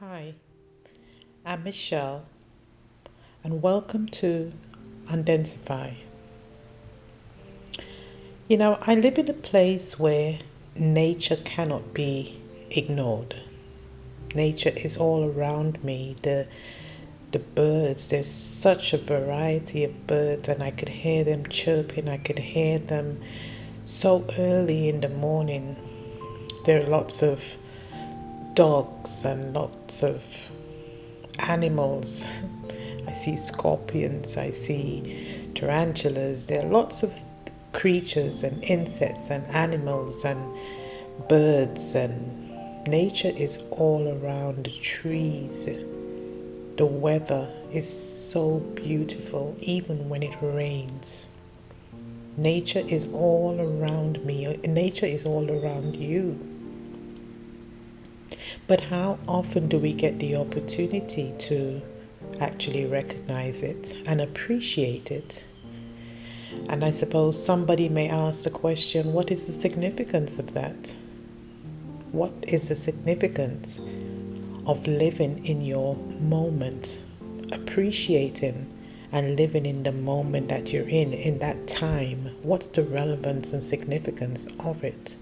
Hi, I'm Michelle, and welcome to Undensify. I live in a place where nature cannot be ignored. Nature is all around me. The birds, there's such a variety of birds, and I could hear them chirping. I could hear them so early in the morning. There are lots of dogs and lots of animals. I see scorpions, I see tarantulas. There are lots of creatures and insects and animals and birds, and nature is all around. The trees, the weather is so beautiful even when it rains. Nature is all around me. Nature is all around you. But how often do we get the opportunity to actually recognize it and appreciate it? And I suppose somebody may ask the question, what is the significance of that? What is the significance of living in your moment, appreciating and living in the moment that you're in that time? What's the relevance and significance of it?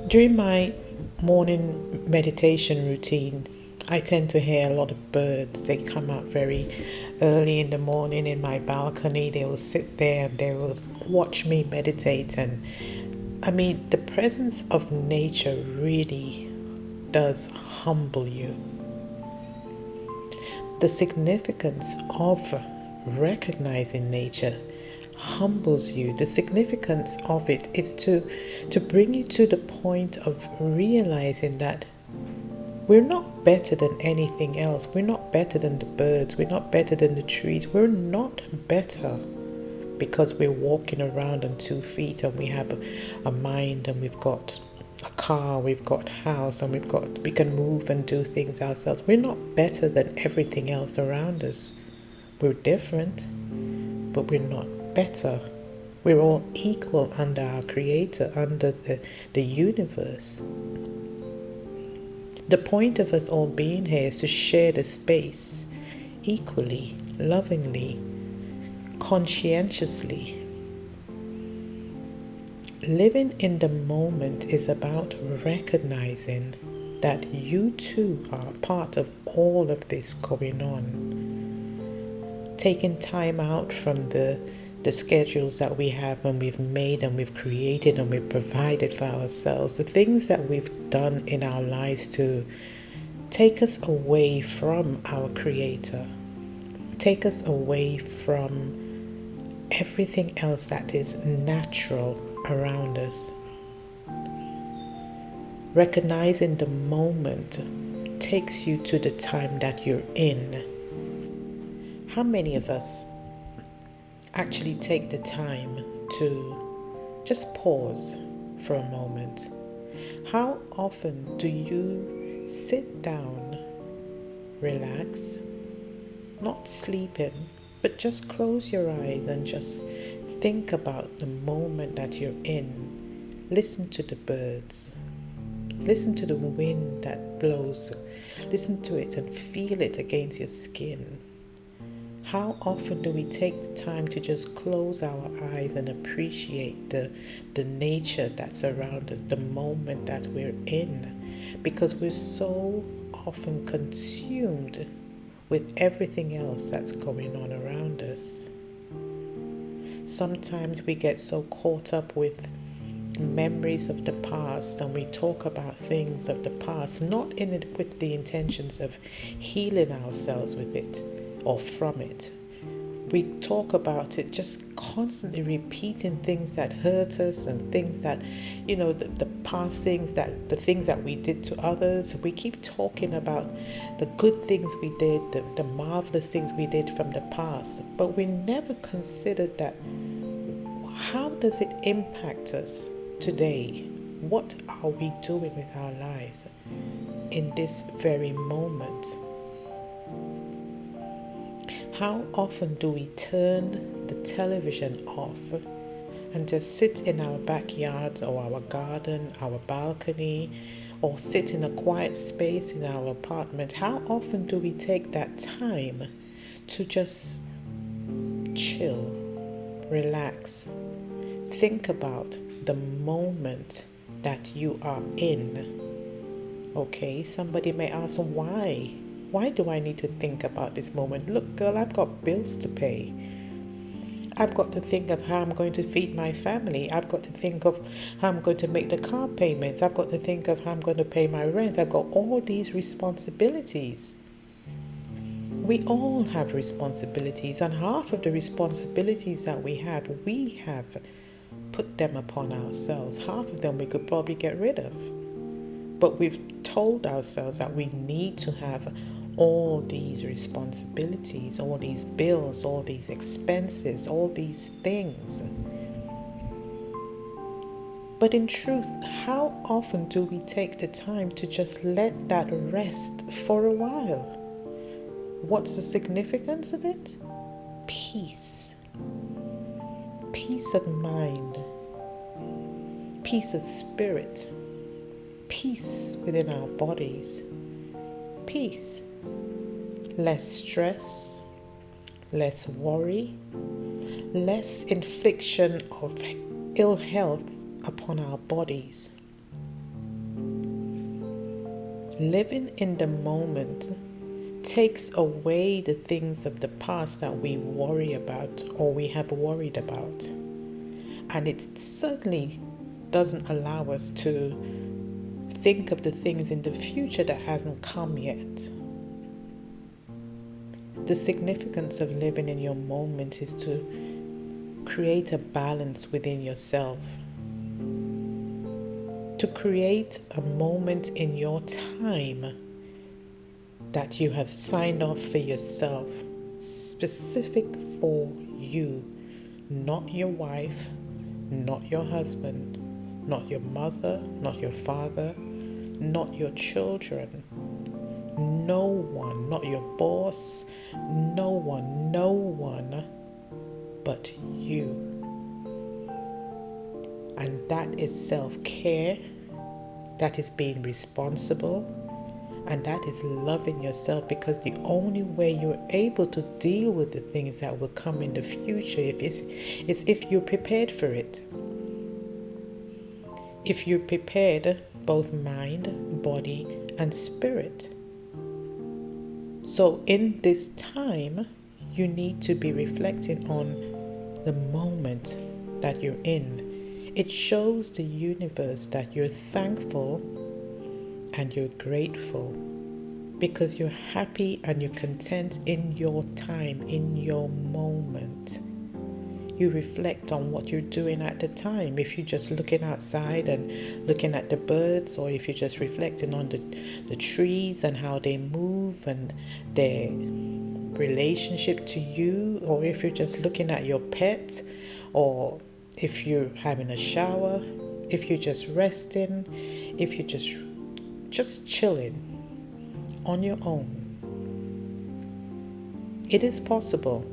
During my morning meditation routine, I tend to hear a lot of birds. They come out very early in the morning in my balcony. They will sit there and they will watch me meditate. And the presence of nature really does humble you. The significance of recognizing nature humbles you. The significance of it is to bring you to the point of realizing that we're not better than anything else. We're not better than the birds. We're not better than the trees. We're not better because we're walking around on 2 feet and we have a mind and we've got a car, we've got a house, and we can move and do things ourselves. We're not better than everything else around us. We're different, but we're not better. We're all equal under our Creator, under the universe. The point of us all being here is to share the space equally, lovingly, conscientiously. Living in the moment is about recognizing that you too are part of all of this going on. Taking time out from the schedules that we have and we've made and we've created and we've provided for ourselves, the things that we've done in our lives to take us away from our Creator, take us away from everything else that is natural around us. Recognizing the moment takes you to the time that you're in. How many of us actually take the time to just pause for a moment? How often do you sit down, relax, not sleeping, but just close your eyes and just think about the moment that you're in? Listen to the birds. Listen to the wind that blows. Listen to it and feel it against your skin. How often do we take the time to just close our eyes and appreciate the nature that's around us, the moment that we're in? Because we're so often consumed with everything else that's going on around us. Sometimes we get so caught up with memories of the past, and we talk about things of the past, not in it with the intentions of healing ourselves with it or from it. We talk about it just constantly repeating things that hurt us and things that, the past things, the things that we did to others. We keep talking about the good things we did, the marvelous things we did from the past, but we never considered that. How does it impact us today? What are we doing with our lives in this very moment? How often do we turn the television off and just sit in our backyards or our garden, our balcony, or sit in a quiet space in our apartment? How often do we take that time to just chill, relax, think about the moment that you are in? Okay, somebody may ask, why? Why do I need to think about this moment? Look, girl, I've got bills to pay. I've got to think of how I'm going to feed my family. I've got to think of how I'm going to make the car payments. I've got to think of how I'm going to pay my rent. I've got all these responsibilities. We all have responsibilities, and half of the responsibilities that we have put them upon ourselves. Half of them we could probably get rid of. But we've told ourselves that we need to have all these responsibilities, all these bills, all these expenses, all these things. But in truth, how often do we take the time to just let that rest for a while? What's the significance of it? Peace. Peace of mind. Peace of spirit. Peace within our bodies. Peace. Less stress, less worry, less infliction of ill health upon our bodies. Living in the moment takes away the things of the past that we worry about or we have worried about. And it certainly doesn't allow us to think of the things in the future that hasn't come yet. The significance of living in your moment is to create a balance within yourself. To create a moment in your time that you have signed off for yourself, specific for you, not your wife, not your husband, not your mother, not your father, not your children, no one, not your boss, no one but you. And that is self-care, that is being responsible, and that is loving yourself, because the only way you're able to deal with the things that will come in the future is if you're prepared for it. If you're prepared, both mind, body, and spirit. So in this time, you need to be reflecting on the moment that you're in. It shows the universe that you're thankful and you're grateful because you're happy and you're content in your time, in your moment. You reflect on what you're doing at the time. If you're just looking outside and looking at the birds, or if you're just reflecting on the trees and how they move and their relationship to you, or if you're just looking at your pet, or if you're having a shower, if you're just resting, if you're just chilling on your own. It is possible.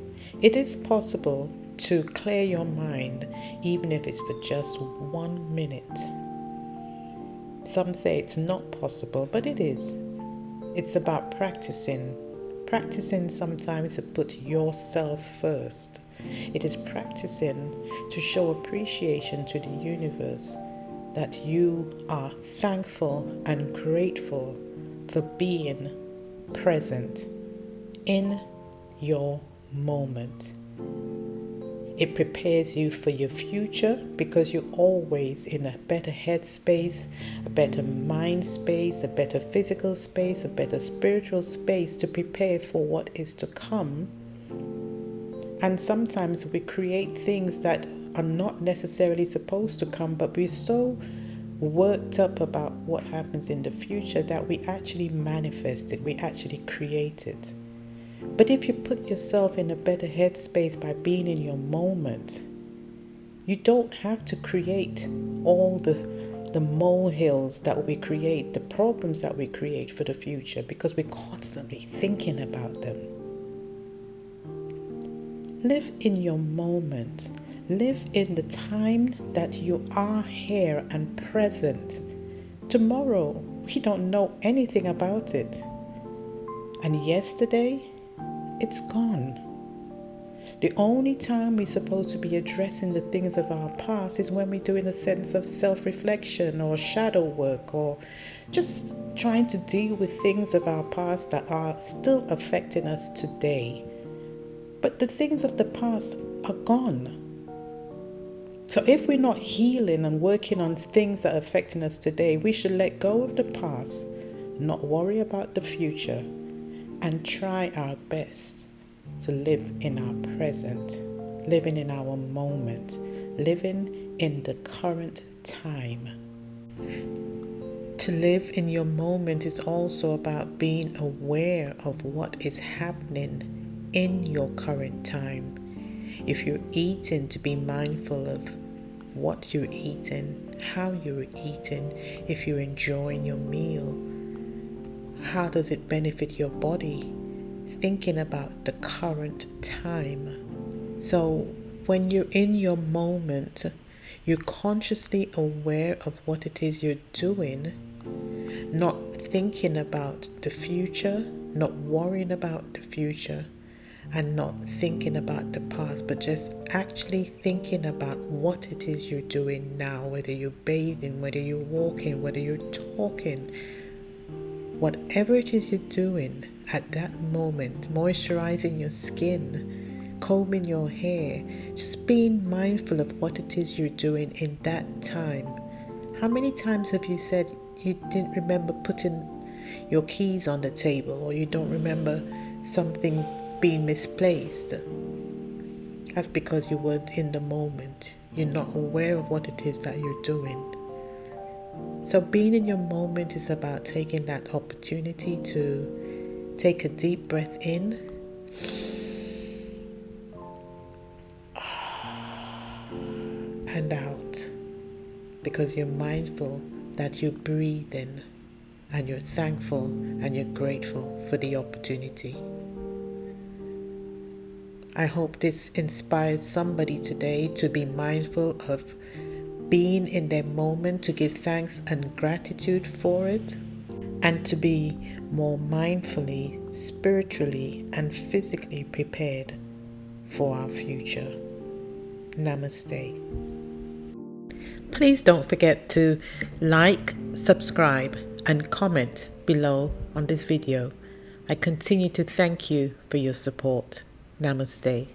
It is possible to clear your mind, even if it's for just 1 minute. Some say it's not possible, but it is. It's about practicing. Practicing sometimes to put yourself first. It is practicing to show appreciation to the universe that you are thankful and grateful for being present in your moment. It prepares you for your future because you're always in a better headspace, a better mind space, a better physical space, a better spiritual space to prepare for what is to come. And sometimes we create things that are not necessarily supposed to come, but we're so worked up about what happens in the future that we actually manifest it, we actually create it. But if you put yourself in a better headspace by being in your moment, you don't have to create all the molehills that we create, the problems that we create for the future, because we're constantly thinking about them. Live in your moment. Live in the time that you are here and present. Tomorrow, we don't know anything about it. And yesterday, it's gone. The only time we're supposed to be addressing the things of our past is when we're doing a sense of self-reflection or shadow work, or just trying to deal with things of our past that are still affecting us today. But the things of the past are gone. So if we're not healing and working on things that are affecting us today, we should let go of the past, not worry about the future, and try our best to live in our present, living in our moment, living in the current time. To live in your moment is also about being aware of what is happening in your current time. If you're eating, to be mindful of what you're eating, how you're eating. If you're enjoying your meal, how does it benefit your body? Thinking about the current time. So when you're in your moment, you're consciously aware of what it is you're doing, not thinking about the future, not worrying about the future, and not thinking about the past, but just actually thinking about what it is you're doing now, whether you're bathing, whether you're walking, whether you're talking, whatever it is you're doing at that moment, moisturizing your skin, combing your hair, just being mindful of what it is you're doing in that time. How many times have you said you didn't remember putting your keys on the table, or you don't remember something being misplaced? That's because you weren't in the moment. You're not aware of what it is that you're doing. So being in your moment is about taking that opportunity to take a deep breath in and out, because you're mindful that you're breathing, and you're thankful and you're grateful for the opportunity. I hope this inspires somebody today to be mindful of being in their moment, to give thanks and gratitude for it, and to be more mindfully, spiritually, and physically prepared for our future. Namaste. Please don't forget to like, subscribe, and comment below on this video. I continue to thank you for your support. Namaste.